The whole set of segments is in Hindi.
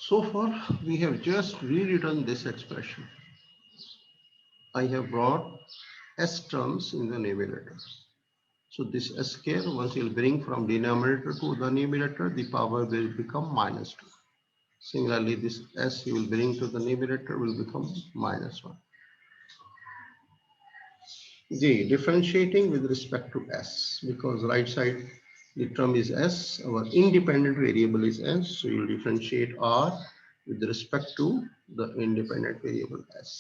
So far, we have just rewritten this expression. I have brought s terms in the numerator. So this s square, once you'll bring from denominator to the numerator, the power will become minus 2. Similarly, this s you will bring to the numerator will become minus 1. G, differentiating with respect to s, because right side the term is s, our independent variable is s, so you will differentiate r with respect to the independent variable s.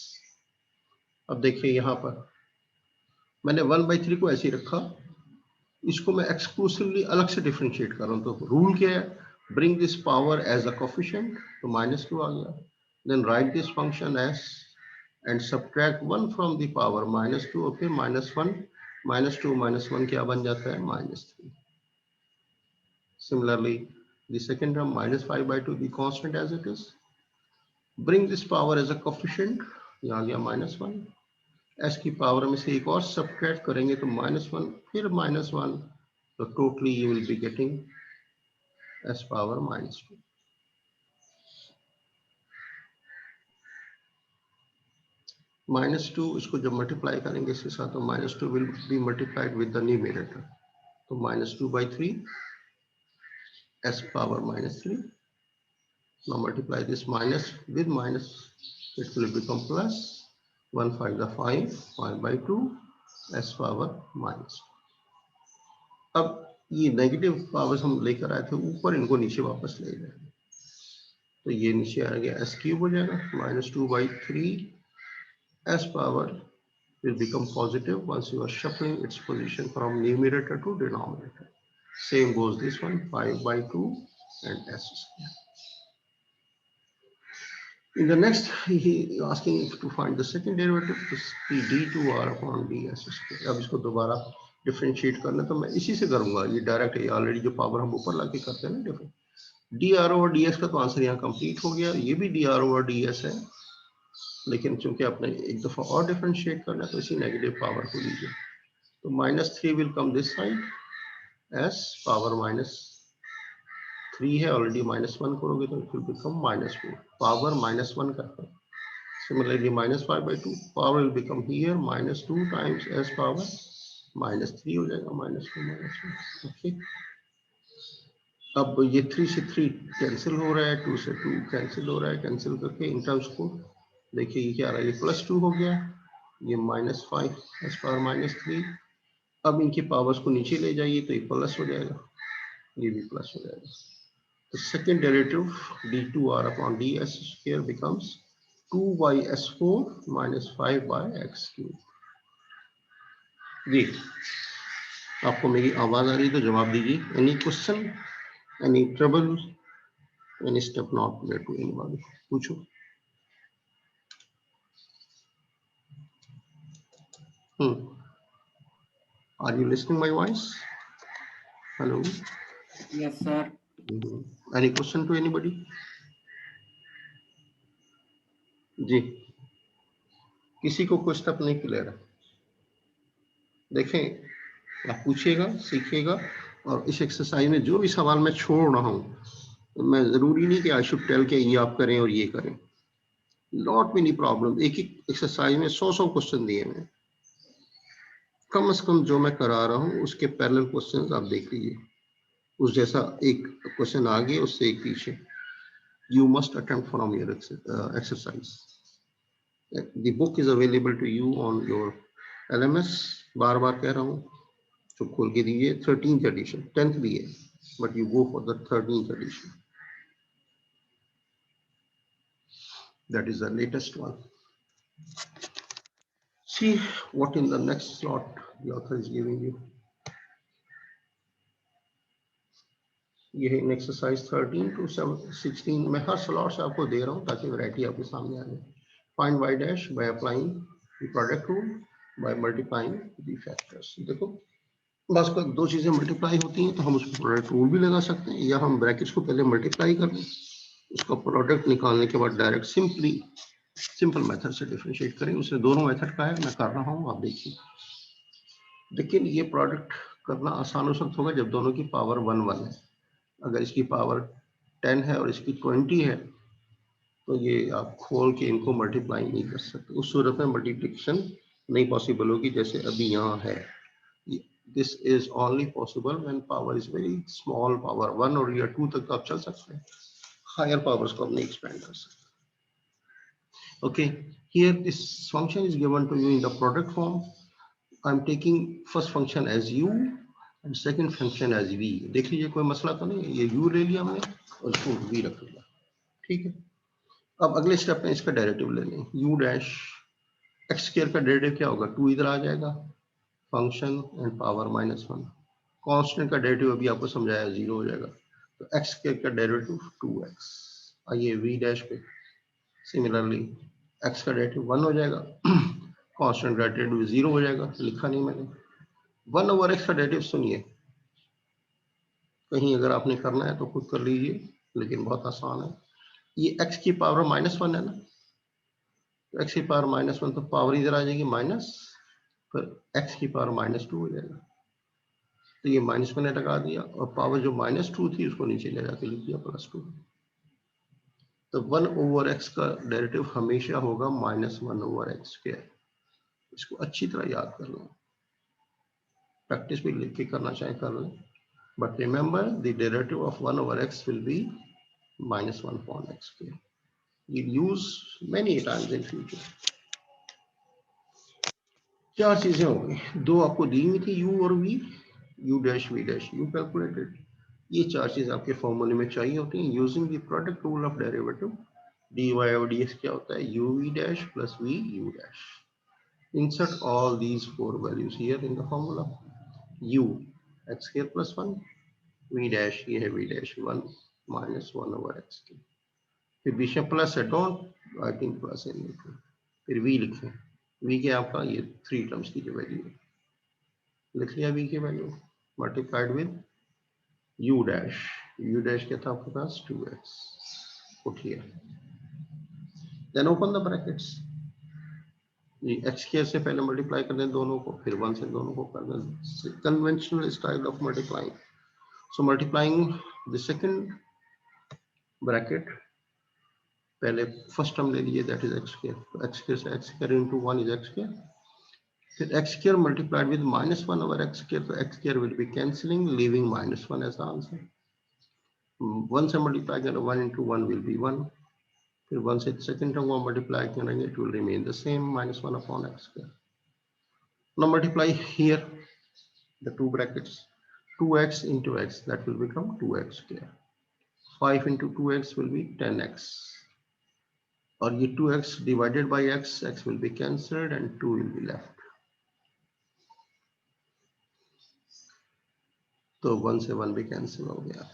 अब देखिए यहाँ पर मैंने 1/3 को ऐसे ही रखा, इसको मैं एक्सक्लूसिवली अलग से डिफरेंशिएट कर रहा हूँ, तो रूल क्या है, bring this power as a coefficient, तो -2 आ गया, then write this function as and subtract 1 from the power -2, okay, -1 -2 -1 क्या बन जाता है, -3. Similarly, the second term -5/2, the constant as it is, bring this power as a coefficient, ये आ गया -1, s की पावर में से एक और सब्ट्रैक्ट करेंगे तो -1 फिर -1, तो totally you will be getting s power -2. -2 इसको जब मल्टीप्लाई करेंगे इसके साथ, तो -2 will be multiplied with the numerator, तो -2/3 s power -3. Now multiply this minus with minus, it will become plus, 1 5 the 5, 5/2 s power -2. अब ये नेगेटिव पावर्स हम लेकर आए थे ऊपर, इनको नीचे वापस ले जाए, तो ये नीचे आ गया s क्यूब हो जाएगा, -2/3 s power will become positive once you are shuffling its position from numerator to denominator. Same goes this one, 5/2 and s square. In the next, he asking to find the second derivative, the d2r upon ds square. अब इसको दोबारा डिफरेंशिएट करना, तो मैं इसी से करूंगा, ये डायरेक्ट है, ऑलरेडी जो पावर हम ऊपर लाके करते हैं ना डिफरेंट, dr over ds का तो आंसर यहाँ कंप्लीट हो गया, ये भी dr over ds है, लेकिन चूंकि आपने एक दफा और डिफरेंशिएट करना है तो इसी नेगेटिव पावर को लीजिए, तो -3 will come this side, s power -3 है, ऑलरेडी -1 करोगे तो इट विल बिकम -4, पावर -1 करते हैं. Similarly, -5/2 power will become here -2 times s power -3 हो जाएगा, -2 -2. ओके, अब ये 3 से 3 कैंसिल हो रहा है, 2 से 2 कैंसिल हो रहा है, कैंसिल करके इन टर्म्स को देखिए, ये क्या आ रहा है, ये +2 हो गया, ये -5 s पावर -3. अब इनकी पावर्स को नीचे ले जाइए तो ये प्लस हो जाएगा, ये भी प्लस हो जाएगा. The second derivative d2r upon ds square becomes 2/s4 minus 5/x3. जी, आपको मेरी आवाज आ रही तो जवाब दीजिए. Any question, any trouble, any step not clear to anybody, पूछो. Are you listening my voice? Hello. Yes, sir. Any question to anybody? जी, किसी को कोई स्टेप नहीं क्लियर है? देखें, आप पूछिएगा, सीखिएगा, और इस एक्सरसाइज में जो भी सवाल मैं छोड़ रहा हूँ, मैं जरूरी नहीं कि आई शुड टेल के ये आप करें और ये करें. नॉट मेनी प्रॉब्लम, एक एक एक्सरसाइज में 100 क्वेश्चन दिए हैं, कम से कम जो मैं करा रहा हूँ उसके पैरेलल क्वेश्चंस आप देख लीजिए, उस जैसा एक क्वेश्चन आगे उससे एक पीछे. You must attempt from your exercise. The book is available to you on your LMS. बार बार कह रहा हूँ, तो खोल के दीजिए. 13th edition, 10th भी है, but you go for the 13th edition. That is the latest one. See what in the next slot the author is giving you. ये है एक्सरसाइज 13 to 16. मैं हर स्लॉट से आपको दे रहा हूँ ताकि वैरायटी आपके सामने आ जाए. Find y dash by applying the product rule by multiplying the factors. देखो, बस कोई दो चीजें मल्टीप्लाई होती हैं तो हम उसको प्रोडक्ट रूल भी लगा सकते हैं, या हम ब्रैकेट्स को पहले मल्टीप्लाई कर लें, उसका प्रोडक्ट निकालने के बाद डायरेक्ट सिंपल मेथड से डिफरेंशिएट करें. उसने दोनों मेथड का है, मैं कर रहा हूँ, आप देखिए. लेकिन ये प्रोडक्ट करना आसान उस वक्त होगा जब दोनों की पावर 1 1 है. अगर इसकी पावर 10 है और इसकी 20 है तो ये आप खोल के इनको मल्टीप्लाई नहीं कर सकते, उस सूरत में मल्टीप्लिकेशन नहीं पॉसिबल होगी जैसे अभी यहाँ है। This is only possible when power is very small, power 1 और या 2 तक तो आप चल सकते हैं, हायर पावर्स को आप नहीं एक्सपेंड कर सकते। Okay, here this function is given to you in the product form. I'm taking first function as u and second function as v. देख लीजिए कोई मसला तो नहीं है, ये u ले लिया हमने और इसको v रख लिया, ठीक है। अब अगले स्टेप में इसका डेरिवेटिव ले लें, u डैश एक्स स्क्वायर का डेरिवेटिव क्या होगा, 2 इधर आ जाएगा, फंक्शन एंड पावर -1, कांस्टेंट का डेरिवेटिव अभी आपको समझाया 0 हो जाएगा, तो एक्स स्क्वायर का डेरिवेटिव 2x। आइए v डैश पे सिमिलरली x का डेरिवेटिव 1 हो जाएगा, कांस्टेंट का डेरिवेटिव 0 हो जाएगा, लिखा नहीं मैंने। 1/x का डेरिवेटिव सुनिए, कहीं अगर आपने करना है तो खुद कर लीजिए, लेकिन बहुत आसान है। ये x की पावर -1 है ना, तो x की पावर -1 तो पावर इधर आ जाएगी माइनस, फिर x की पावर -2 हो जाएगा, तो ये माइनस मैंने लगा दिया और पावर जो -2 थी उसको नीचे ले जाके लिख दिया +2। तो 1/x का डेरिवेटिव हमेशा होगा -1/x²। इसको अच्छी तरह याद कर लो, प्रैक्टिस भी लिख के करना चाहे कर लें, but remember the derivative of 1/x will be -1/x²। you'll use many times in future। चार चीजें हो गई, दो आपको दी हुई थी u और v, u dash v dash u calculated, ये चार चीज आपके फॉर्मूले में चाहिए होती हैं। Using the product rule of derivative dy over dx क्या होता है, uv dash plus v u dash. insert all these four values here in the formula, u x square plus 1, v dash ये है v डैश 1 -1/x², फिर बीच में प्लस है, डोंट आई थिंक प्लस है, फिर v लिखें, v के आपका ये 3 टर्म्स की जो वैल्यू है, लिख लिया v की value, multiplied with u dash क्या था आपके पास 2x, put here, then open the brackets, x square से पहले मल्टीप्लाई कर दें दोनों को, फिर 1 से दोनों को कर दें, conventional style of multiplying. So multiplying the second bracket, पहले फर्स्ट टर्म ले लीजिए that is x square, x square से x square into 1 is x square, फिर x square multiplied with -1/x square, तो x square will be cancelling leaving -1 as the answer, 1 से मल्टीप्लाई करें 1 into 1 will be 1, फिर 1 से सेकंड टर्म को मल्टीप्लाई करेंगे it will remain the same -1/x square. Now multiply here the two brackets, 2x into x, that will become 2x square, 5 into 2x will be 10x, और ये 2x divided by x, x will be cancelled and 2 will be left, तो 1 से 1 भी कैंसिल हो गया,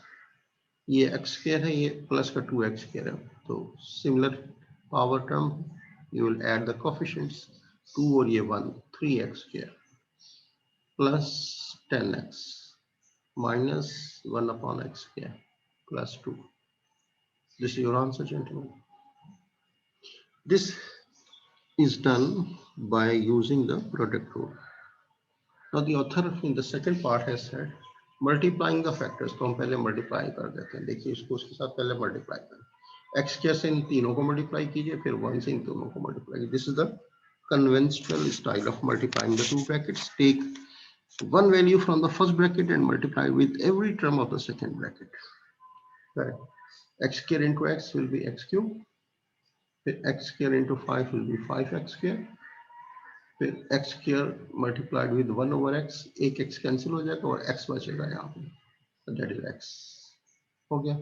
ये x स्क्वायर है, ये प्लस का 2x स्क्वायर है, तो similar power term you will add the coefficients, 2 और ये 1, 3x square plus 10x minus 1/x square plus 2. This is your answer, gentlemen. This is done by using the product rule. Now the author in the second part has said multiplying the factors, तो हम पहले मल्टीप्लाई कर देते हैं, देखिए इसको उसके साथ पहले मल्टीप्लाई करें, एक्स के से इन तीनों को मल्टीप्लाई कीजिए, फिर 1 से इन दोनों को मल्टीप्लाई कीजिए, this is the conventional style of multiplying the two brackets. Take one value from the first bracket and multiply with every term of the second bracket. Right. X square into x will be x cube, फिर x square into 5 will be 5x square, फिर x square multiplied with 1/x, एक x कैंसिल हो जाएगा और x बचेगा यहाँ पे, so that is x, हो गया।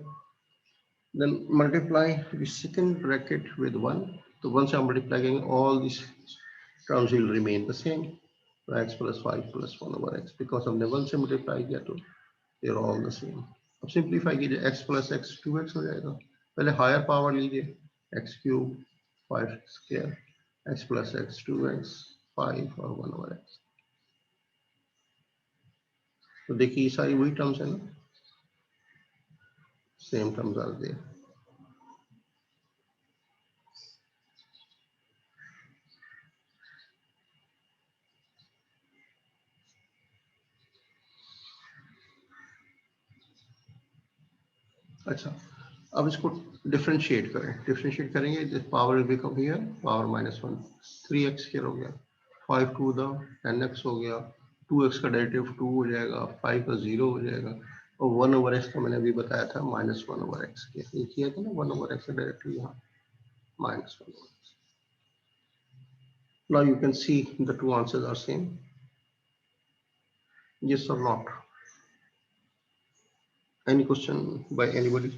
Then multiply the second bracket with 1, तो 1 से आप मल्टीप्लाई करेंगे, all these terms will remain the same, so x plus 5 plus 1/x, because हमने 1 से मल्टीप्लाई किया तो they are all the same। अब सिंप्लीफाई कीजिए, x plus x 2x हो जाएगा, पहले हायर पावर लीजिए, x cube 5 square, x plus x 2x 5 और 1/x, तो देखिए ये सारी वही टर्म्स है ना, सेम टर्म्स आर देयर। अच्छा, अब इसको डिफरेंशिएट करें, डिफरेंशिएट करेंगे, this power will become here power -1, 3x square हो गया, 5 टू द 10x हो गया, 2x का डेरिवेटिव 2 हो जाएगा, 5 का 0 हो जाएगा, और 1/x का मैंने अभी बताया था -1/x के, ये किया था ना 1/x का डेरिवेटिव यहाँ -1/x. Now you can see the two answers are same. Yes or not? Any question by anybody?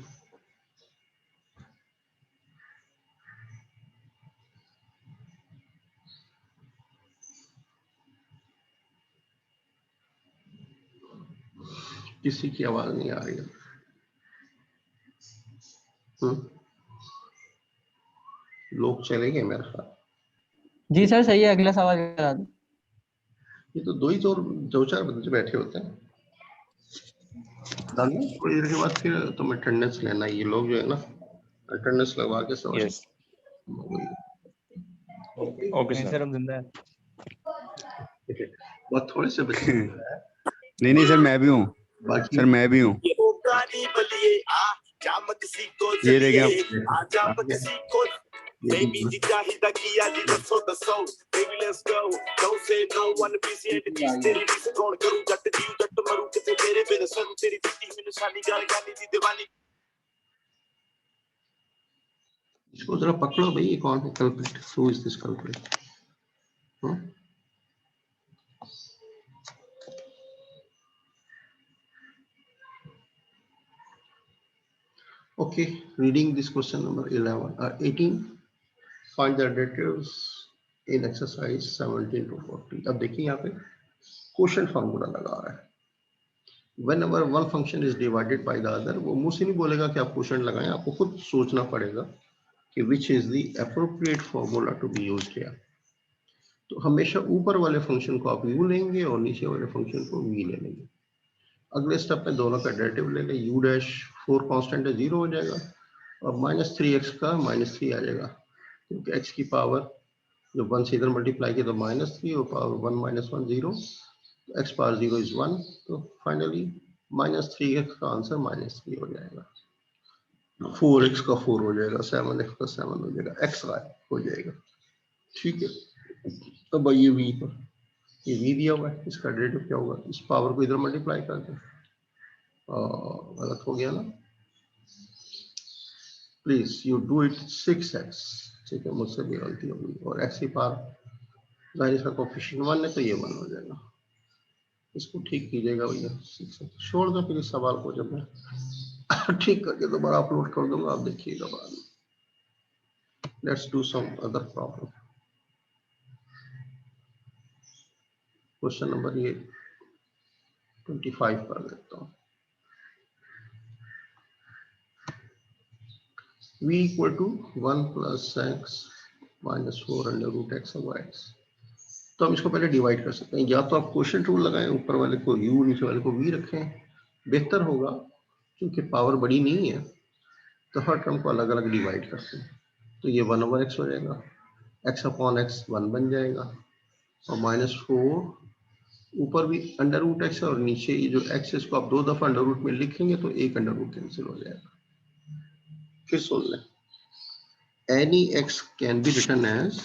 किसी की आवाज नहीं आ रही है. लोग चले गए मेरे साथ. जी सर सही है, अगला सवाल करा दो. ये तो दो चार बच्चे बैठे होते हैं. थोड़ी देर के बाद फिर तुम अटेंडेंस लेना. ये लोग जो है ना अटेंडेंस लगवा के समझ. Yes okay sir. हम जिंदा है. बहुत थोड़े से बच्चे. नहीं सर मैं भी हूँ. बाकी सर मैं भी हूँ. ये रह गया. Baby, you got hit like he had it for the soul. Baby, let's go. Don't say no. Wanna be seen the cheese. Teri se kaun karu jatt di jatt maru kise tere bin sar teri fitti mein nishani gal gani di diwani. इसको जरा पकड़ो भाई, ये कौन है culprit? Who is this culprit? Okay, reading this question number 18. Find the derivatives in exercise 17 to 40. अब देखिए यहाँ पे क्वोशिएंट फार्मूला लगा रहा है. Whenever one function is divided by the other, वो मुंह से नहीं बोलेगा कि आप क्वोशिएंट लगाएं, आपको खुद सोचना पड़ेगा कि which is the appropriate formula to be used here. तो हमेशा ऊपर वाले फंक्शन को आप u लेंगे और नीचे वाले फंक्शन को v ले लेंगे. अगले स्टेप में दोनों का डेरिवेटिव लेंगे. u डैश 4 कांस्टेंट है 0 हो जाएगा और -3x का -3 आ जाएगा, क्योंकि x की पावर जो 1 से इधर मल्टीप्लाई किया तो -3 और पावर 1 -1 0, x पावर 0 इज 1. तो फाइनली -3x का आंसर -3 हो जाएगा, 4x का 4 हो जाएगा, 7x का 7 हो जाएगा, x हो जाएगा. ठीक है. अब ये v पर, ये v दिया हुआ है, इसका डेरिवेटिव क्या होगा? इस पावर को इधर मल्टीप्लाई कर दें. गलत हो गया ना, please you do it 6x. ठीक है, मुझसे भी गलती होगी. और x की पावर जाहिर इसका कोएफिशिएंट 1 है तो ये 1 हो जाएगा. इसको ठीक कीजिएगा भैया. 6x छोड़ दो फिर इस सवाल को, जब मैं ठीक करके दोबारा अपलोड कर दूंगा, आप देखिएगा बाद में. Let's do some other problem. Question number ये 25 कर देता हूँ. v equal to 1 plus x minus 4 under root x of x. तो हम इसको पहले डिवाइड कर सकते हैं. या तो आप क्वोशिएंट रूल लगाएं, ऊपर वाले को u नीचे वाले को v रखें, बेहतर होगा. क्योंकि पावर बड़ी नहीं है तो हर टर्म को अलग अलग डिवाइड करते हैं. तो ये 1/x हो जाएगा, x अपॉन x 1 बन जाएगा, और -4 ऊपर भी अंडर रूट x है और नीचे ये जो x है इसको आप 2 दफा अंडर रूट में लिखेंगे तो एक अंडर रूट कैंसिल हो जाएगा. फिर सुन लें, any x can be written as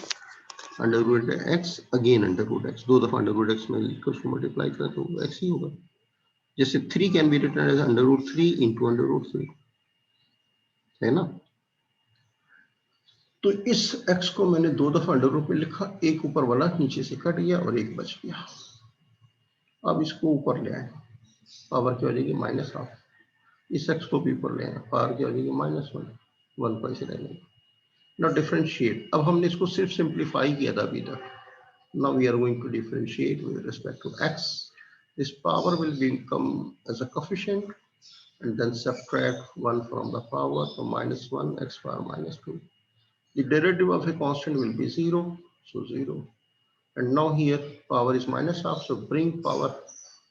under root x again under root x. 2 दफा अंडर रूट x में लिखकर उसको मल्टीप्लाई करें तो x ही होगा. जैसे 3 can be written as under root 3 into under root 3, है ना. तो इस x को मैंने 2 दफा अंडर रूट में लिखा, एक ऊपर वाला नीचे से कट गया और एक बच गया. अब इसको ऊपर ले आए, पावर क्या हो जाएगी -12. इस x को भी ऊपर ले आए, पावर क्या हो जाएगी -1, 1 पर इसे रहेंगे. Now differentiate. अब हमने इसको सिर्फ सिंप्लीफाई किया था अभी तक. Now we are going to differentiate with respect to x. This power will become as a coefficient and then subtract 1 from the power, so -1 x power -2. The derivative of a constant will be 0, so 0. And now here power is -12, so bring power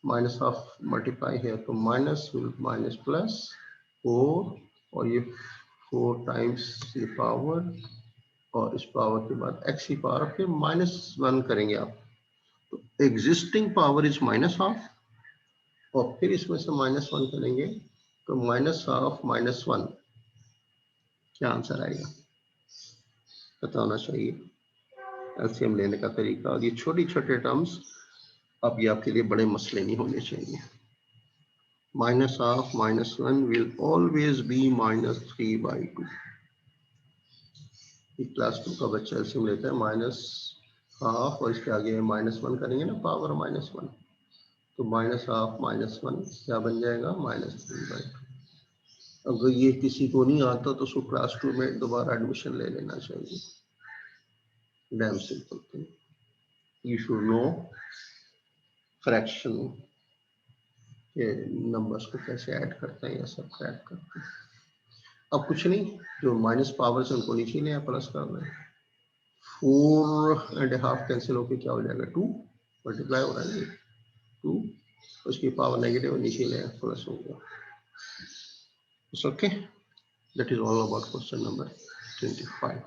-12 multiply here, so minus will minus plus 4, और ये 4 times ये पावर, और इस पावर के बाद x की पावर फिर -1 करेंगे आप. तो एग्जिस्टिंग पावर इज -12 और फिर इसमें से -1 करेंगे तो -12 -1 क्या आंसर आएगा पता होना चाहिए। एलसीएम लेने का तरीका, और ये छोटी छोटे टर्म्स अब ये आपके लिए बड़े मसले नहीं होने चाहिए। Minus of -1 will always be -3/2। Class 2 का बच्चा एलसीएम लेता है -1/2 और इसके आगे -1 करेंगे ना, पावर -1, तो -1/2 -1 क्या बन जाएगा -3/2। अगर ये किसी को नहीं आता तो उसको क्लास 2 में दोबारा एडमिशन ले लेना चाहिए। Dam simple thing, you should know fraction के नंबर्स को कैसे ऐड करते हैं या सब्ट्रैक्ट करते हैं। अब कुछ नहीं, जो माइनस पावर से उनको नीचे ले प्लस करना है। 4.5 कैंसिल होकर क्या हो जाएगा 2 मल्टीप्लाई हो रहा है 2, उसकी पावर नेगेटिव नीचे ले प्लस हो गया। Okay, that is all about question number 25।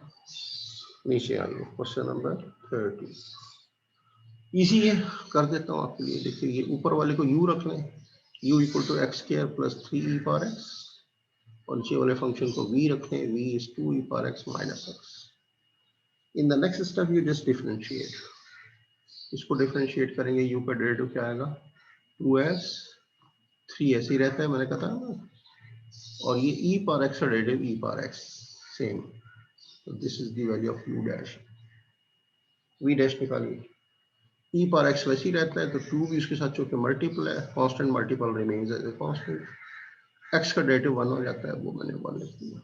नीचे आ गया क्वेश्चन नंबर 30। इजी है, कर देता हूँ आपके लिए। देखिए ये ऊपर वाले को u रख लें, u equal to x square plus 3e power x, और नीचे वाले फंक्शन को v रखें, v is 2e power x minus x। In the next step you just differentiate, इसको डिफरेंशिएट करेंगे, u का डेरिवेटिव क्या आएगा 2s, 3 ऐसे ही रहता है मैंने कहा था ना, और ये e पावर x का derivative e power x same, तो this is the value of u dash. v dash निकालिए, e पावर x वैसे ही रहता है तो 2 भी उसके साथ चूंकि मल्टीपल है, constant multiple remains as a constant, x का डेरिवेटिव 1 हो जाता है, वो मैंने 1 लिख दिया।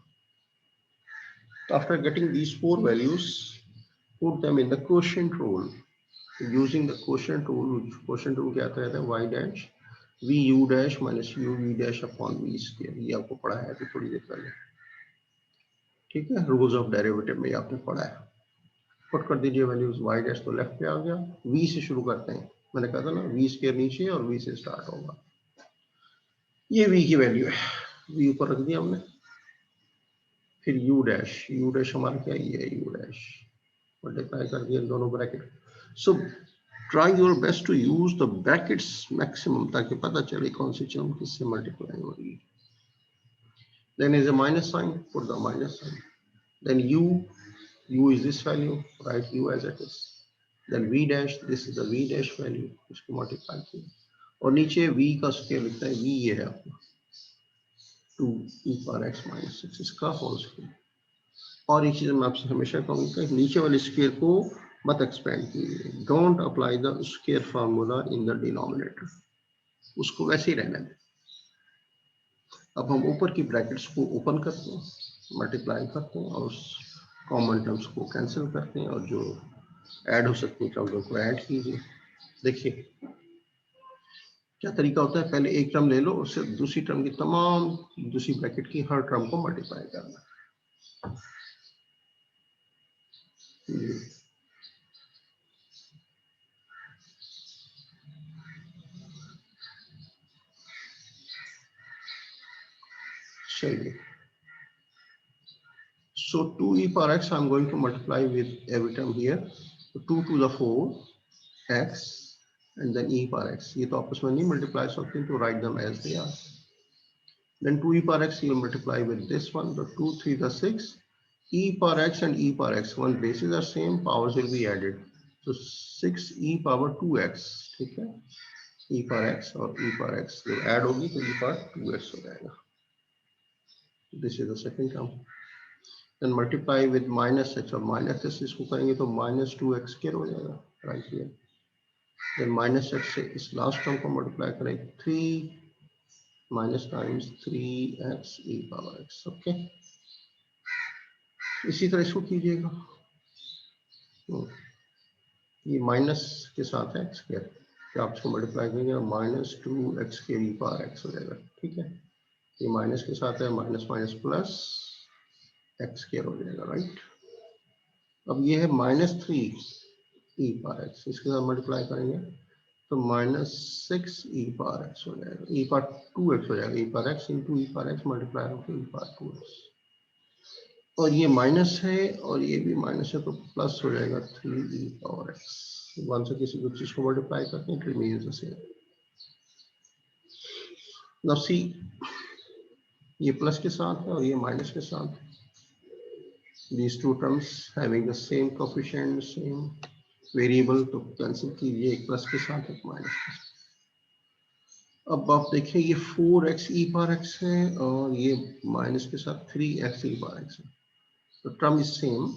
तो after getting these 4 values, put them in the quotient rule. Using the quotient rule क्या आता है y dash v u dash minus u v dash upon v square, ये आपको पढ़ा है अभी थोड़ी देर पहले, ठीक है। रूल्स ऑफ डेरिवेटिव में आपने पढ़ा है। पुट कर दीजिए वैल्यूज, y डैश तो लेफ्ट पे आ गया, v से शुरू करते हैं, मैंने कहा था ना v स्क्वायर नीचे और v से स्टार्ट होगा। ये v की वैल्यू है, v ऊपर रख दिया हमने, फिर u डैश हमारा क्या है u डैश, मल्टीप्लाई कर दिया दोनों bracket. So try your best to use the brackets maximum, ताकि पता चले कौन सी टर्म किससे मल्टीप्लाई हो रही है। Then is a minus sign, put the minus sign, then u is this value, write u as it is, then v dash, this is the v dash value, इसको मल्टीप्लाई किया, और नीचे v का स्क्वायर लिखता है, v ये है आपका 2e पावर x माइनस 6, इसका होल स्क्वायर। और एक चीज मैं आपसे हमेशा कहूँगा, नीचे वाले स्क्वायर को मत एक्सपेंड कीजिए, don't apply the square formula in the denominator, उसको वैसे ही रहने दें। अब हम ऊपर की ब्रैकेट्स को ओपन करते हैं, मल्टीप्लाई करते हैं, और उस कॉमन टर्म्स को कैंसिल करते हैं, और जो ऐड हो सकती है टर्म्स को ऐड कीजिए। देखिए क्या तरीका होता है, पहले एक टर्म ले लो, उससे दूसरी टर्म की तमाम दूसरी ब्रैकेट की हर टर्म को मल्टीप्लाई करना। चलिए, so 2e power x I'm going to multiply with every term here, so 2 to the 4 x and then e power x, ये तो आपस में नहीं मल्टीप्लाई सकते, तो write them as they are। Then 2e power x you will multiply with this one, the 2 3 the 6, e power x and e power x, one bases are same, powers will be added, so 6e power 2x, ठीक है, e power x और e power x जो ऐड होगी तो e power 2x हो जाएगा। This is the second term, then multiply with minus h, और minus h इसको करेंगे तो minus 2x स्क्वायर हो जाएगा, right here, then minus h से इस लास्ट टर्म को मल्टीप्लाई करें, 3 minus times 3x e power x, okay. इसी तरह इसको कीजिएगा, ये माइनस के साथ है x स्क्वायर, तो आप इसको मल्टीप्लाई करेंगे और minus 2x square e power x हो जाएगा, ठीक है। ये माइनस के साथ है, minus minus plus x square हो जाएगा, राइट। अब ये है -3 e पावर x, इसके साथ मल्टीप्लाई करेंगे तो -6 e पावर x हो जाएगा, e पावर 2x हो जाएगा, e power x into e power x multiply होकर e पावर 2x, और ये माइनस है और ये भी माइनस है, तो प्लस हो जाएगा 3e पावर x। वन से किसी भी चीज को मल्टीप्लाई करते हैं, it remains the same. Now see, ये प्लस के साथ है और ये माइनस के साथ है, these two terms having the same coefficient, same variable, तो कैंसिल कीजिए, एक प्लस के साथ एक माइनस के साथ। अब आप देखिए ये 4x e पावर x है और ये माइनस के साथ 3x e पावर x है, तो टर्म इज सेम,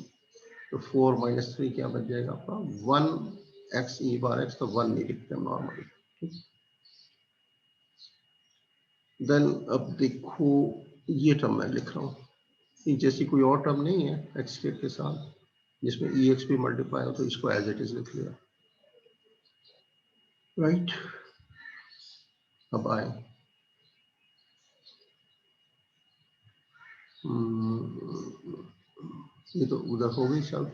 तो 4 - 3 क्या बच जाएगा आपका 1x e पावर x, तो 1 नहीं लिखते हम नॉर्मली, ठीक। देन अब देखो ये टर्म मैं लिख रहा हूँ, जैसी कोई और टर्म नहीं है x के साथ जिसमें ex भी मल्टीप्लाई हो, तो इसको एज इट इज लिख लिया, राइट। अब आए ये तो उधर हो गई सब,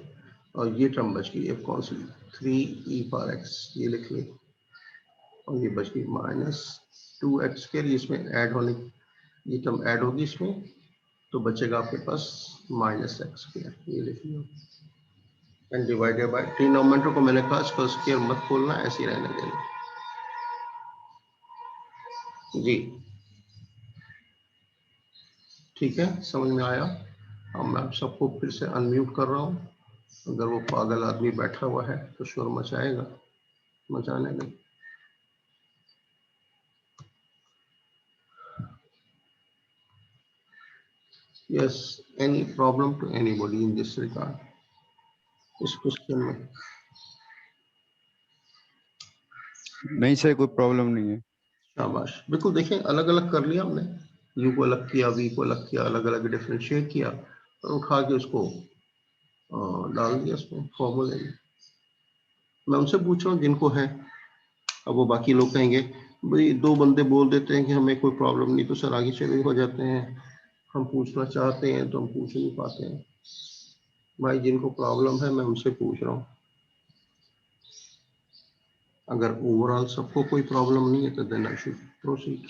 और ये टर्म बच गई अब कौन सी 3e पावर x, ये लिख ली, और ये बच गई -2x², इसमें ऐड होने, ये टर्म ऐड होगी इसमें, तो बचेगा आपके पास -x², ये लिख लियो, एंड डिवाइडेड बाय डिनोमिनेटर को मैंने कहा इसको स्क्वायर मत खोलना, ऐसे ही रहने देना जी, ठीक है, समझ में आया। अब मैं आप सबको फिर से अनम्यूट कर रहा हूँ, अगर वो पागल आदमी बैठा हुआ है तो शोर मचाएगा, मचाने दें। Yes, any problem to anybody in this regard? इस क्वेश्चन में नहीं सर, कोई प्रॉब्लम नहीं है। शाबाश, बिल्कुल। देखें अलग अलग कर लिया हमने, u को अलग किया, v को अलग किया, अलग अलग डिफरेंशिएट किया और उठा के उसको डाल दिया उसमें फॉर्मूले में। मैं उनसे पूछ रहा हूँ जिनको है, अब वो बाकी लोग कहेंगे भाई 2 बंदे बोल देते हैं कि हमें कोई प्रॉब्लम नहीं, तो सर आगे चले हो जाते हैं, हम पूछना चाहते हैं तो हम पूछ नहीं पाते हैं। भाई जिनको प्रॉब्लम है मैं उनसे पूछ रहा हूँ, अगर ओवरऑल सबको कोई प्रॉब्लम नहीं है तो देन आई शुड प्रोसीड।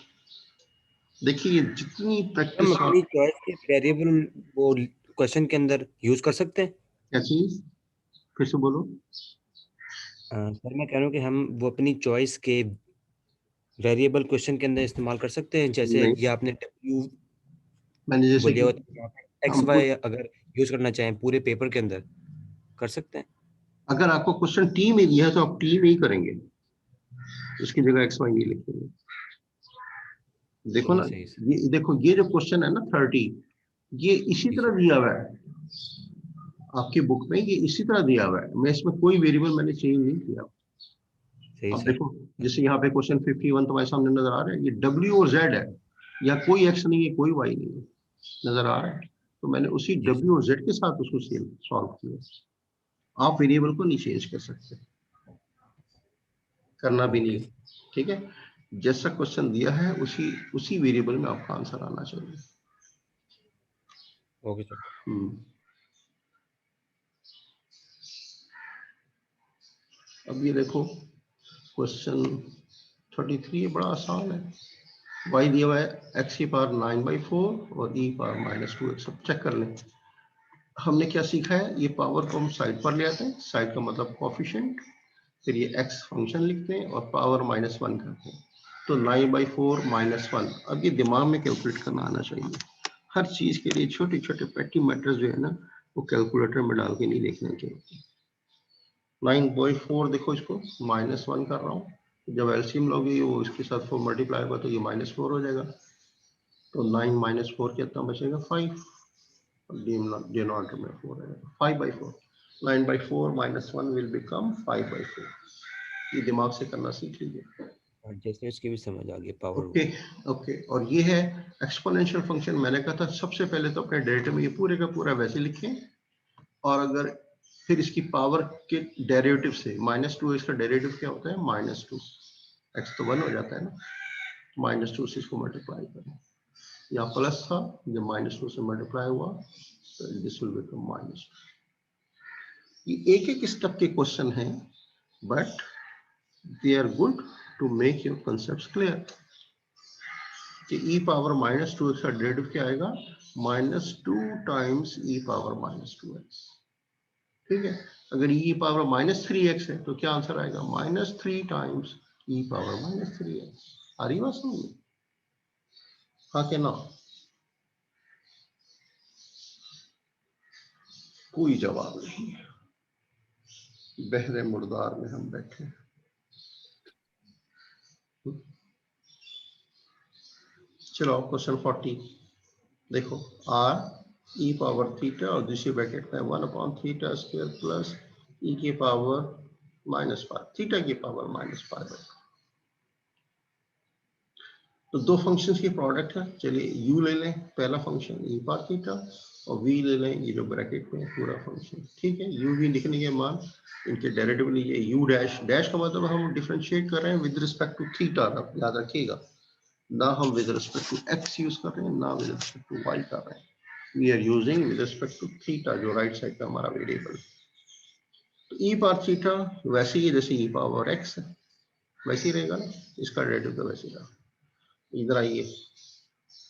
देखिए जितनी हम प्रैक्टिस अपनी चॉइस के वेरिएबल वो क्वेश्चन के अंदर यूज कर सकते हैं। क्या चीज, फिर से बोलो। सर मैं कह रहा हूँ कि हम वो अपनी चॉइस के वेरिएबल क्वेश्चन के अंदर इस्तेमाल कर सकते हैं, जैसे नहीं, ये आपने W मैंने जैसे बोलिए कि और एक्स हम वाई अगर यूज करना चाहें पूरे पेपर के अंदर कर सकते हैं। अगर आपको क्वेश्चन टी में दिया है तो आप टी नहीं करेंगे, इसकी जगह एक्स वाई नहीं लिखेंगे। देखो ना, सही सर। ये देखो ये जो क्वेश्चन है ना 30, ये इसी जी तरह दिया हुआ है आपकी बुक में, ये इसी तरह दिया हुआ है, मैं इसमें कोई वेरिएबल मैंने चेंज नहीं किया। सही अब सर। देखो जैसे यहाँ पे क्वेश्चन 51 तुम्हारे सामने नजर आ रहा है, ये W और Z है, या कोई एक्स नहीं है कोई वाई नहीं है, नजर आ रहा है, तो मैंने उसी जी W और Z के साथ उसको सॉल्व किया। आप वेरिएबल को नहीं चेंज कर सकते, करना भी ओके नहीं, ठीक है। जैसा क्वेश्चन दिया है उसी उसी वेरिएबल में आपका आंसर आना चाहिए। Okay sir. अब ये देखो क्वेश्चन 33 बड़ा आसान है, y दिया हुआ है x की पावर 9/4 और e पावर -2x। सब चेक कर लें, हमने क्या सीखा है, ये पावर को हम साइड पर ले आते हैं, साइड का मतलब कोफिशिएंट, फिर ये x फंक्शन लिखते हैं और पावर -1 करते हैं, तो 9/4 -1। अब ये दिमाग में कैलकुलेट करना आना चाहिए, हर चीज के लिए छोटे छोटे पेटी मैटर्स जो है ना वो कैलकुलेटर में डाल के नहीं लिखने चाहिए। 9/4 देखो, इसको -1 कर रहा हूँ, जब एलसीएम लोगे वो इसके साथ 4 मल्टीप्लाई होगा तो ये -4 हो जाएगा, तो 9 - 4 कितना बचेगा 5, डिनोमिनेटर में 4 है, 5/4, 9/4 -1 विल बिकम 5/4। ये दिमाग से करना सीख लीजिए। और जैसे इसकी भी समझ आ गई पावर ओके ओके, और ये है एक्सपोनेंशियल फंक्शन। मैंने कहा था सबसे पहले तो अपने डेरिवेटिव में ये पूरे का पूरा वैसे लिखें, और अगर फिर इसकी पावर के डेरिवेटिव से -2, इसका डेरिवेटिव क्या होता है -2, x तो 1 हो जाता है ना, -2 से इसको मल्टीप्लाई करें, यहाँ प्लस था जब -2 से मल्टीप्लाई हुआ तो दिस विल बिकम -2। ये एक एक स्टेप के क्वेश्चन हैं, but they are good to make your concept clear कि e पावर -2x का डेरिवेटिव क्या आएगा, -2 टाइम्स e पावर -2x, ठीक है। अगर e पावर -3x है तो क्या आंसर आएगा, -3 टाइम्स e पावर -3x। आ रही बात समझ में, हाँ क्या ना। कोई जवाब नहीं है, बहरे मुर्दार में हम बैठे। चलो क्वेश्चन 40 देखो, आर ई पावर थीटा और दूसरी ब्रैकेट में 1/थीटा स्क्वायर प्लस ई की पावर -5 थीटा की पावर -5। तो दो फंक्शंस की प्रोडक्ट है। चलिए u ले लें पहला फंक्शन ई पावर थीटा और v ले लें ये जो ब्रैकेट में पूरा फंक्शन। ठीक है, u भी लिखने के बाद इनके डेरिवेटिव लीजिए u डैश, डैश का मतलब हम डिफरेंशिएट कर रहे हैं विद रिस्पेक्ट टू थीटा, याद रखिएगा, ना हम with respect to x use कर रहे हैं ना विद रिस्पेक्ट टू y कर रहे हैं, we are using with respect to theta जो राइट साइड का हमारा वेरिएबल। तो ई पावर थीटा वैसे ही जैसे ई पावर x है वैसे ही रहेगा ना, इसका डेरिवेटिव तो वैसे ही रहा। इधर आइए,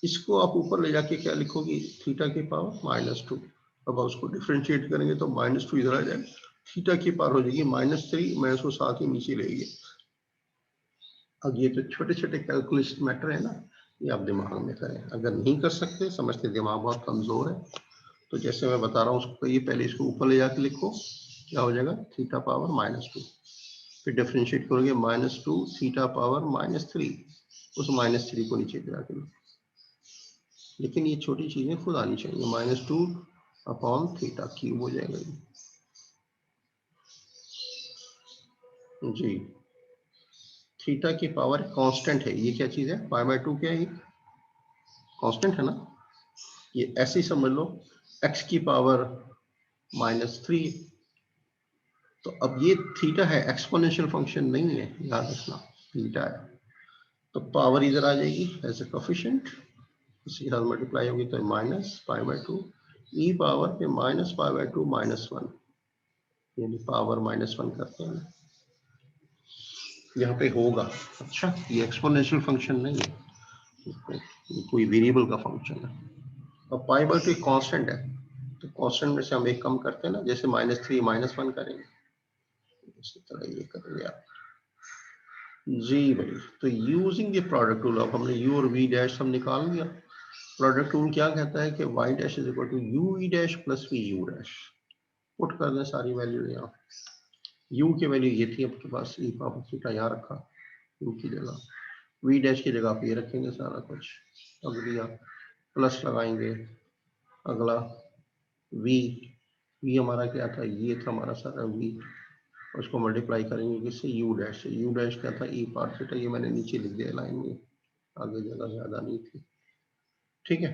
इसको आप ऊपर ले जाके क्या लिखोगे, थीटा की पावर -2। अब आप उसको डिफरेंशिएट करेंगे तो -2 इधर आ जाएगा, थीटा की पावर हो जाएगी -3, मैं उसको साथ ही नीचे ले गया। अब ये तो छोटे छोटे कैलकुलेशन मैटर है ना, ये आप दिमाग में करें, अगर नहीं कर सकते समझते दिमाग बहुत कमजोर है तो जैसे मैं बता रहा हूँ उसको ये पहले इसको ऊपर ले जाके लिखो, क्या हो जाएगा थीटा पावर -2, फिर डिफरेंशिएट करोगे -2 थीटा पावर -3, उस -3 को नीचे गिरा के, लेकिन ये छोटी चीजें खुद आनी चाहिए, -2/थीटा क्यूब हो जाएगा ये जी। थीटा की पावर कांस्टेंट है, ये क्या चीज है, π/2 क्या है, ये कांस्टेंट है ना, ये ऐसे ही समझ लो x की पावर -3। तो अब ये थीटा है, एक्सपोनेंशियल फंक्शन नहीं है, याद रखना थीटा है, तो पावर इधर आ जाएगी एज ए कोफिशिएंट, इसके साथ मल्टीप्लाई होगी तो -π/2 ई पावर पे -π/2 -1, यानी पावर -1 करते हैं यहाँ पे होगा। अच्छा, ये एक्सपोनेंशियल फंक्शन नहीं है, ये कोई वेरिएबल का फंक्शन है। अब π/2 एक कांस्टेंट है, तो कांस्टेंट में से हम एक कम करते हैं ना, जैसे -3 -1 करेंगे, इसी तरह ये करेंगे आप जी भाई। तो यूजिंग द प्रोडक्ट रूल, अब हमने u और v डैश हम निकाल लिया। प्रोडक्ट रूल क्या कहता है कि y dash is equal to u dash plus v u dash, put कर दें सारी वैल्यू यहाँ। u की वैल्यू ये थी आपके पास, e पावर थीटा यहाँ रखा u की जगह, v डैश की जगह आप ये रखेंगे सारा कुछ, अगली प्लस लगाएंगे, अगला v हमारा क्या था, ये था हमारा सारा v, उसको मल्टीप्लाई करेंगे किससे, u डैश से। u डैश क्या था, e पावर थीटा, ये मैंने नीचे लिख दिया लाइन में, आगे जगह ज्यादा नहीं थी। ठीक है,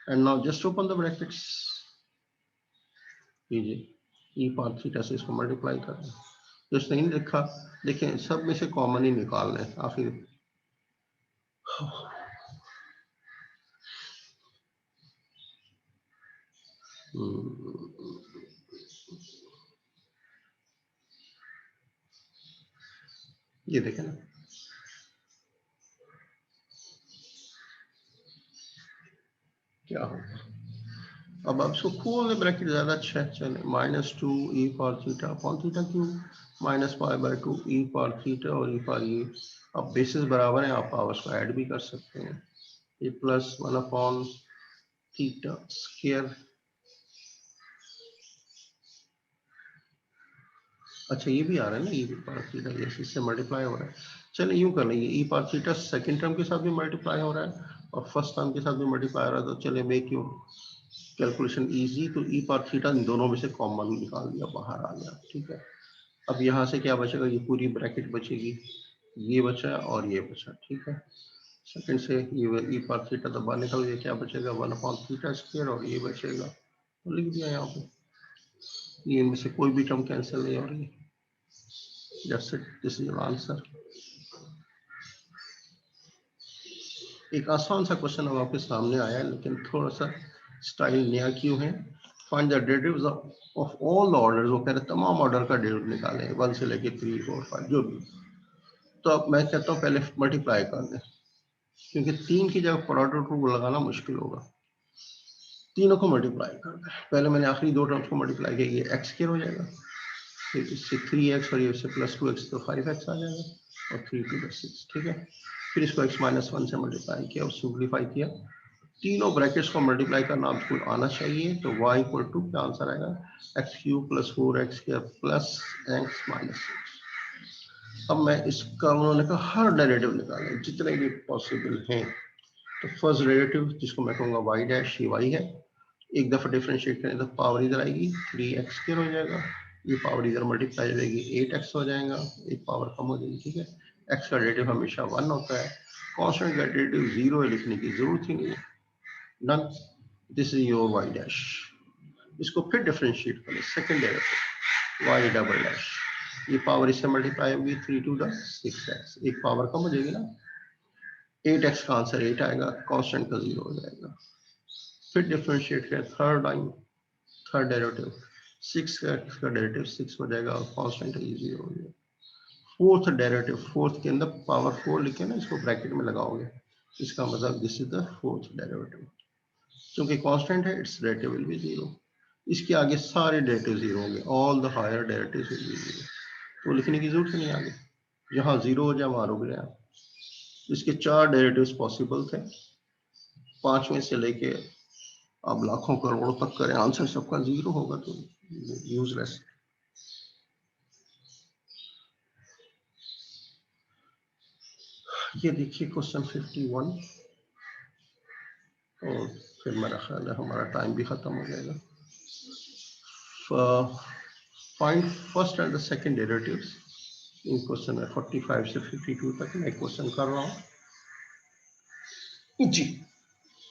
and now just open the brackets, कीजिए e पावर थीटा से इसको मल्टीप्लाई करें, जस्ट नहीं लिखा, देखें सब में से कॉमन ही निकाल लें आखिर। ये देखें ना, क्या होगा, अब आप इसको खोल दे ब्रैकेट, ज्यादा अच्छा है। चले -2 e power theta upon theta cube -π/2 e power theta और e पावर ये, अब बेसिस बराबर है, आप पावर्स को ऐड भी कर सकते हैं, ये प्लस 1/थीटा स्क्वायर। अच्छा ये भी आ रहा है ना, e पावर थीटा, ये इससे मल्टीप्लाई हो रहा है। चलिए यूं कर लेंगे, e power theta second term के साथ भी मल्टीप्लाई हो रहा है और फर्स्ट टर्म के साथ भी मल्टीप्लाई हो रहा है, तो चलिए मेक यू कैलकुलेशन इजी, तो e पावर थीटा इन दोनों में से कॉमन निकाल दिया, बाहर आ गया। ठीक है, अब यहाँ से क्या बचेगा, ये पूरी ब्रैकेट बचेगी, ये बचा और ये बचा। ठीक है, सेकंड से ये e पावर थीटा तो बाहर निकल गया, क्या बचेगा 1/थीटा स्क्वायर और ये बचेगा, तो लिख दिया यहाँ पे, ये इनमें से कोई भी टर्म कैंसिल नहीं हो रही है। That's it, this is your answer। एक आसान सा क्वेश्चन अब आपके सामने आया है, लेकिन थोड़ा सा स्टाइल नया क्यों है। Find the derivatives of all orders, वो कह रहे तमाम ऑर्डर का डेरिवेटिव निकालें 1 से लेके 3 4 5 जो भी। तो अब मैं कहता हूँ पहले मल्टीप्लाई कर दें, क्योंकि 3 की जगह प्रोडक्ट रूल लगाना मुश्किल होगा, तीनों को मल्टीप्लाई कर दें। पहले मैंने आखिरी दो टर्म्स को मल्टीप्लाई किया, ये x स्क्वायर हो जाएगा, फिर इससे 3x और ये इससे +2x तो 5x आ जाएगा और 3 2 6। ठीक है, फिर इसको x -1 से मल्टीप्लाई किया और सिंप्लीफाई किया, तीनों ब्रैकेट्स को मल्टीप्लाई करना आपको आना चाहिए। तो y इक्वल टू क्या आंसर आएगा, x cube plus 4x plus x minus 6। अब मैं इसका उन्होंने कहा हर डेरिवेटिव निकालें जितने भी पॉसिबल हैं। तो फर्स्ट डेरिवेटिव जिसको मैं कहूँगा y डैश, ये y है, एक दफा डिफरेंशिएट करें तो पावर इधर आएगी 3x स्क्वायर हो जाएगा, ये पावर इधर मल्टीप्लाई हो जाएगी 8x हो जाएगा, एक पावर कम हो जाएगी। ठीक है, x का डेरिवेटिव हमेशा 1 होता है, कांस्टेंट का डेरिवेटिव 0 है, लिखने की जरूरत ही नहीं है। Done, this is your y dash. इसको फिर डिफरेंशिएट करें, second derivative y double dash, ये पावर इससे मल्टीप्लाई होगी 3 टू द 6x, एक पावर कम हो जाएगी ना, 8x का आंसर 8 आएगा, कांस्टेंट का 0 हो जाएगा। फिर डिफरेंशिएट करें third time, third derivative 6x का डेरिवेटिव 6 हो जाएगा और कांस्टेंट है 0 हो जाएगा। फोर्थ डेरिवेटिव, फोर्थ के अंदर पावर 4 लिखे ना, इसको ब्रैकेट में लगाओगे, इसका मतलब this is the fourth derivative. क्योंकि कांस्टेंट है, इट्स डेरिवेटिव विल बी 0। इसके आगे सारे डेरिवेटिव 0 होंगे, all the higher derivatives will be 0। तो लिखने की जरूरत नहीं आगे, जहां 0 हो जाए वहां रुक गया। इसके 4 डेरिवेटिव्स पॉसिबल थे, 5 में से लेके आप लाखों करोड़ों तक करें, आंसर सबका 0 होगा, तो यूजलेस। ये देखिए क्वेश्चन 51, और फिर मेरा ख्याल है हमारा टाइम भी खत्म हो जाएगा। Find first and the second derivatives in question में 45 से 52 तक मैं क्वेश्चन कर रहा हूँ जी।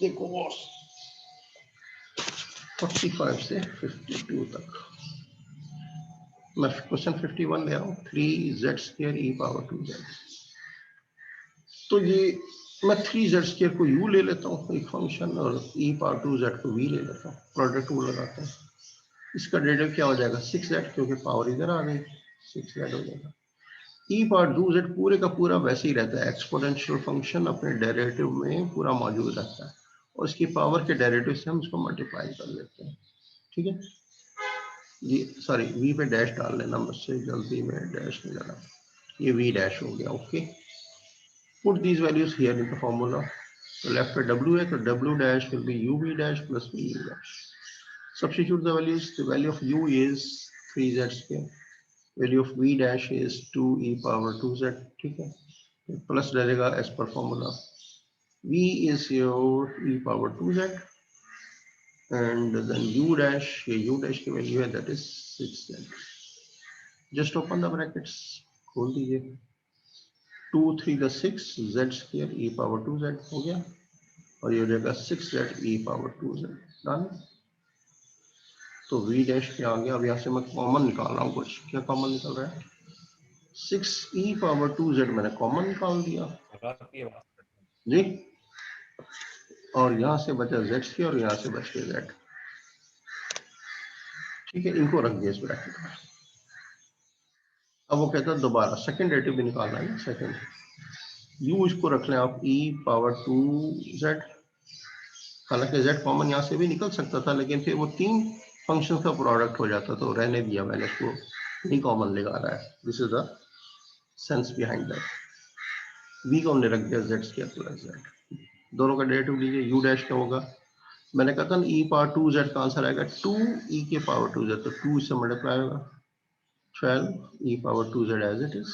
देखो बॉस, 45 से 52 तक मैं क्वेश्चन 51 ले रहा हूँ, 3z² e पावर 2z। तो ये मैं 3z² को u ले लेता हूँ एक फंक्शन, और e पावर 2z को v ले लेता हूँ, प्रोडक्ट वो लगाते हैं। इसका डेरिवेटिव क्या हो जाएगा 6z, क्योंकि पावर इधर आ गई 6z हो जाएगा। e पावर 2z पूरे का पूरा वैसे ही रहता है, एक्सपोनेंशियल फंक्शन अपने डेरिवेटिव में पूरा मौजूद रहता है, और इसकी पावर के डेरिवेटिव से हम इसको मल्टीप्लाई कर लेते हैं। ठीक है जी, सॉरी v पे डैश डाल लेना मुझसे, जल्दी में डैश नहीं डाला, ये v डैश हो गया। Okay, put these values here in the formula. तो लेफ्ट पे w है, तो w dash will be uv dash plus vu dash. Substitute the values. The value of u is 3z², value of v dash is 2e power 2z. ठीक है, प्लस डालेगा as per formula, v is your e power 2z, and then u dash, ये u dash की वैल्यू है, that is 6z. Just open the brackets, खोल दीजिए, 2 3 the 6 z² e power 2z हो गया, और ये हो जाएगा 6z e power 2z। Done. तो v डैश क्या आ गया, अब यहाँ से मैं कॉमन निकाल रहा हूँ कुछ, क्या कॉमन निकल रहा है, 6e पावर 2z मैंने कॉमन निकाल दिया जी, और यहाँ से बचा z² और यहाँ से बच गया z। ठीक है, इनको रख दिया इस ब्रैकेट में। अब वो कहता है दोबारा सेकंड डेरिवेटिव भी निकालना है ना, सेकंड u इसको रख लें आप e पावर 2z, हालांकि z कॉमन यहाँ से भी निकल सकता था, लेकिन फिर वो 3 फंक्शन का प्रोडक्ट हो जाता, तो रहने दिया मैंने, इसको नहीं कॉमन लगा रहा है। This is the sense behind that. v को हमने रख दिया z² प्लस z। दोनों का डेरिवेटिव लीजिए, u डैश क्या होगा, मैंने कहा था ना e पावर 2z का आंसर आएगा 2e के पावर 2z, तो 2 से मल्टीप्लाई होगा 12 e power 2z as it is,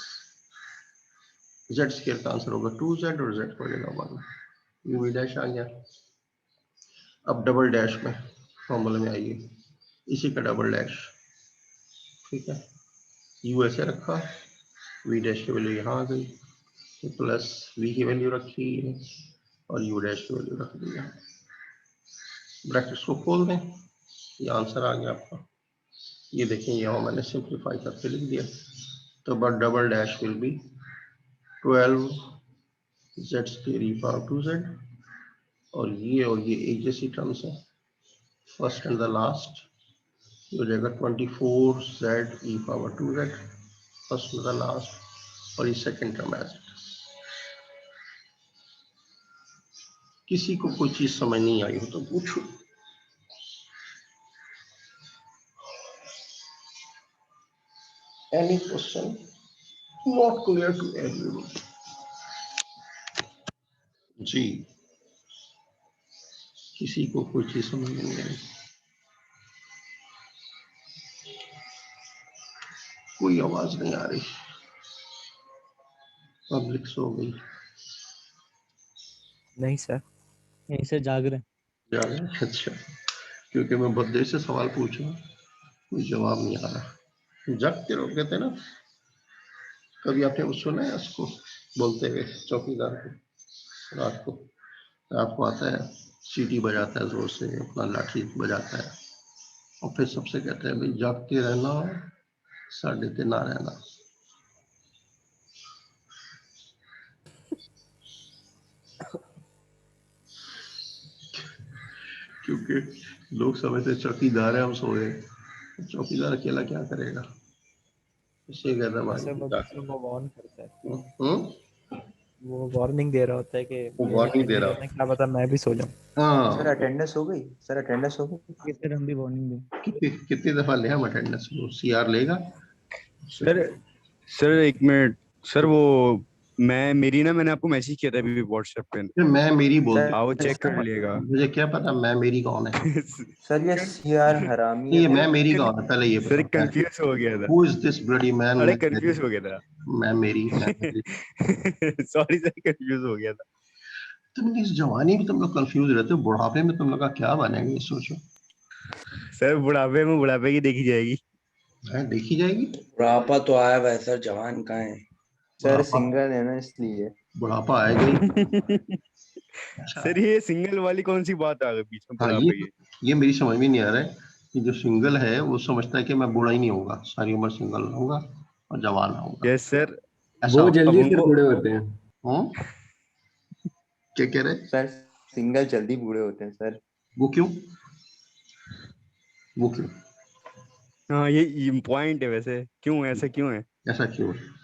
z² का आंसर होगा 2z और z हो जाएगा 1, u डैश आ गया। अब डबल डैश में फॉर्मूले में आइए, इसी का डबल डैश। ठीक है, u ऐसे रखा, v डैश की वैल्यू यहाँ आ गई, तो प्लस v की वैल्यू रखी है और u डैश की वैल्यू रख दी है। ब्रैकेट्स को खोल दें, ये आंसर आ गया आपका। ये देखें, यहाँ मैंने सिंप्लीफाई करके लिख दिया। तो but double dash will be 12 z² e power 2z, और ये एक जैसी टर्म्स है, फर्स्ट एंड द लास्ट हो जाएगा 24z e power 2z, first and the last, और ये second term as it is. किसी को कोई चीज समझ नहीं आई हो तो पूछो। Any question not clear to everyone? जी, किसी को कोई चीज समझ नहीं आई, कोई आवाज नहीं आ रही, पब्लिक सो गई। नहीं सर। यहीं से जाग रहे हैं। जा रहे? अच्छा, क्योंकि मैं बहुत देर से सवाल पूछ रहा हूँ, कोई जवाब नहीं आ रहा। जगते रहो कहते ना, कभी आपने वो सुना है उसको बोलते हुए चौकीदार को, रात को आता है, सीटी बजाता है जोर से, अपना लाठी बजाता है और फिर सबसे कहते हैं भाई जागते रहना, साढ़े ते ना रहना। क्योंकि लोग समझते चौकीदार है, हम सो गए, चौकीदार अकेला क्या करेगा, इसलिए कहता है सर भाई वो वार्न करता है, हम्म, वो वार्निंग दे रहा होता है कि वो मेरे वार्निंग दे पेंडिंग रहा रहना, क्या पता मैं भी सो जाऊं। सर हाँ। अटेंडेंस हो गई, सर अटेंडेंस हो गई। ये सर हम भी वार्निंग दें। कितनी दफा ले हम अटेंडेंस, सीआर लेगा? सर सर एक मिनट सर, वो मैंने आपको मैसेज किया था अभी व्हाट्सएप पे, फिर मैं मेरी बोलती आओ सर चेक कर लिएगा। मुझे क्या पता मैं मेरी कौन है? सर ये सीआर हरामी ये है मैं भाई। मेरी कौन है पहले ये सर बता। कंफ्यूज हो गया था, who is this bloody man? अरे कंफ्यूज हो गया था। मैं मेरी सॉरी सर, कंफ्यूज हो गया था। तुम इस जवानी में तुम लोग कंफ्यूज रहते हो, बुढ़ापे में तुम लोग का क्या बनेगा ये सोचो। सर बुढ़ापे की देखी जाएगी। है, देखी जाएगी। बुढ़ापा तो आया हुआ है सर, जवान कहाँ है? सर बुढ़ापा सिंगल है ना इसलिए। बुढ़ापा आएगा ही। अच्छा, सर ये सिंगल वाली कौन सी बात आ गई बीच में हाँ बुढ़ापे की? ये मेरी समझ में नहीं आ रहा है कि जो सिंगल है वो समझता है कि मैं बूढ़ा ही नहीं होगा, सारी उम्र सिंगल रहूंगा और जवान रहूंगा। यस सर, ऐसा वो हो- जल्दी अब फिर उनको बूढ़े होते हैं। हम्म? क्या कह रहे? सर सिंगल जल्दी बूढ़े होते हैं सर। वो क्यों? वो क्यों? हाँ ये पॉइंट है वैसे, क्यों ऐसा क्यों है? ऐसा क्यों है?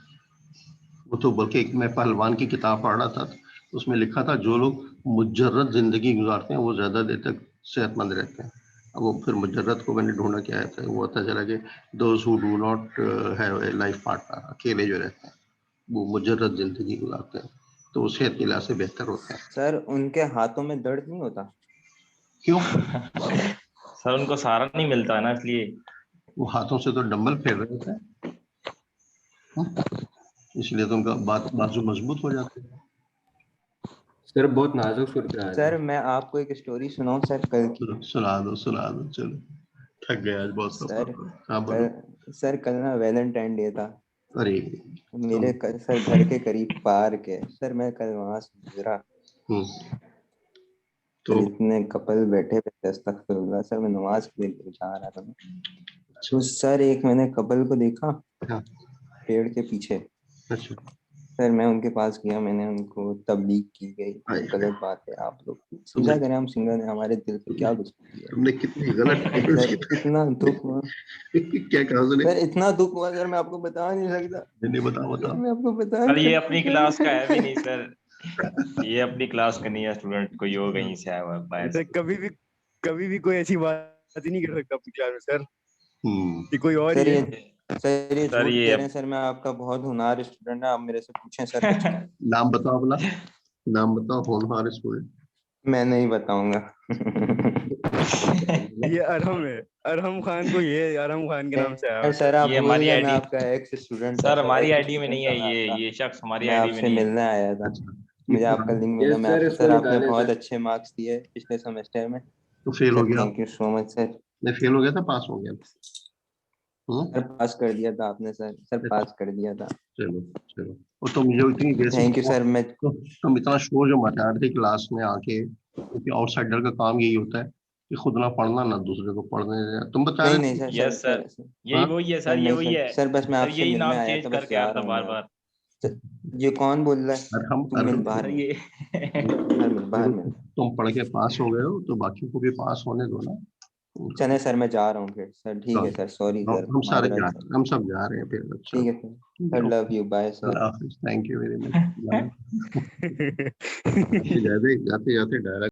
वो तो बल्कि एक मैं पहलवान की किताब पढ़ रहा था, उसमें लिखा था जो लोग मुजर्रद जिंदगी गुजारते हैं वो ज्यादा देर तक सेहतमंद रहते हैं। अब वो फिर मुजर्रद को मैंने ढूंढा क्या है, वो पता चला कि those who do not have a life partner, अकेले जो रहते हैं वो मुजर्रद जिंदगी गुजारते हैं, तो वो सेहत के लिहाज से बेहतर होते हैं। सर उनके हाथों में दर्द नहीं होता। क्यों? सर उनको सहारा नहीं मिलता है ना, इसलिए। वो हाथों से तो डंबल फेर रहे होते हैं, इसलिए तो उनका बाजू मजबूत हो जाते हैं। सर बहुत नाजुक सूरत हाल है। सर मैं आपको एक स्टोरी सुनाऊं सर कल की। सुना दो चलो, थक गया आज बहुत सर हाँ बोलो। सर कल ना वैलेंटाइन डे था। अरे मेरे सर घर के करीब पार्क है सर, मैं कल वहां से गुजरा तो इतने कपल बैठे थे, अस्तगफिरुल्लाह सर, मैं नमाज के लिए जा रहा था तो सर एक मैंने कपल को देखा पेड़ के पीछे। अच्छा सर मैं उनके पास गया, मैंने उनको तबलीग की गई, गलत बात है, आप लोग समझा करें, हम सिंगल हैं, हमारे दिल पे क्या गुजरती है। तुमने कितनी गलत सर इतना दुख हुआ, क्या कहा उसने? सर इतना दुख हुआ सर, मैं आपको बता नहीं सकता। नहीं बताओ मैं आपको बता सर नहीं ये सकता अपनी सर। क्लास का है भी नहीं सर, ये अपनी क्लास का नहीं है, स्टूडेंट कोई हो कहीं से आया हुआ है बाहर से। कभी भी कोई ऐसी बात ही नहीं कर सकता अपनी क्लास में सर, कि कोई और सर ही ये है। सर ये सर झूठ ये कह रहे हैं सर, मैं आपका बहुत होनहार स्टूडेंट है, आप मेरे से पूछें सर कुछ। नाम बताओ अपना, नाम बताओ होनहार स्टूडेंट। मैं नहीं बताऊंगा। ये अरहम है, अरहम खान को, ये अरहम खान के नाम से आया हुआ सर आप ये भूल हमारी गए, मैं आईडी आपका एक्स स्टूडेंट था सर, हमारी ex आईडी में नहीं है student था मैं आपका। ये शख्स हमारी मैं आईडी में आपसे नहीं है। मिलने आया था, मुझे आपका लिंक ये मिला, मैं सर आपसे इसको सर आपने निकाले बहुत सर। अच्छे मार्क्स दिए पिछले सेमेस्टर में। तो फेल हो सर गया? Thank you so much sir. मैं फेल हो गया था, पास हो गया? सर पास कर दिया था आपने सर पास कर दिया था। चलो और तो मुझे इतनी देर से थैंक यू सर। मैं तुम इतना शोर जो मचा रहे थे क्लास में आके, क्योंकि आउटसाइडर का काम यही होता है कि खुद ना पढ़ना ना दूसरे को पढ़ने देना। तुम बता रहे नहीं थे सर यस सर, यही हाँ? वही है सर सर, ये नहीं वही है सर बस मैं सर, आपसे यही मिलने नाम आया चेंज था, बस करके जा आता रहा हूँ बार मैं। बार। ये कौन बोल रहा है? अरहम तुम मिल बाहर सर मिल, ये बाहर मिल। तुम पढ़ के पास हो गए हो तो बाकी को भी पास होने दो ना। चले सर मैं जा रहा हूँ फिर सर, ठीक है सर, सॉरी सर, हम सारे जा माजरत रहे सर। हैं, हम सब जा रहे हैं फिर। अच्छा ठीक है sir, love you, bye sir. अल्लाह हाफिज, थैंक यू वेरी मच। जाते जाते डायरेक्ट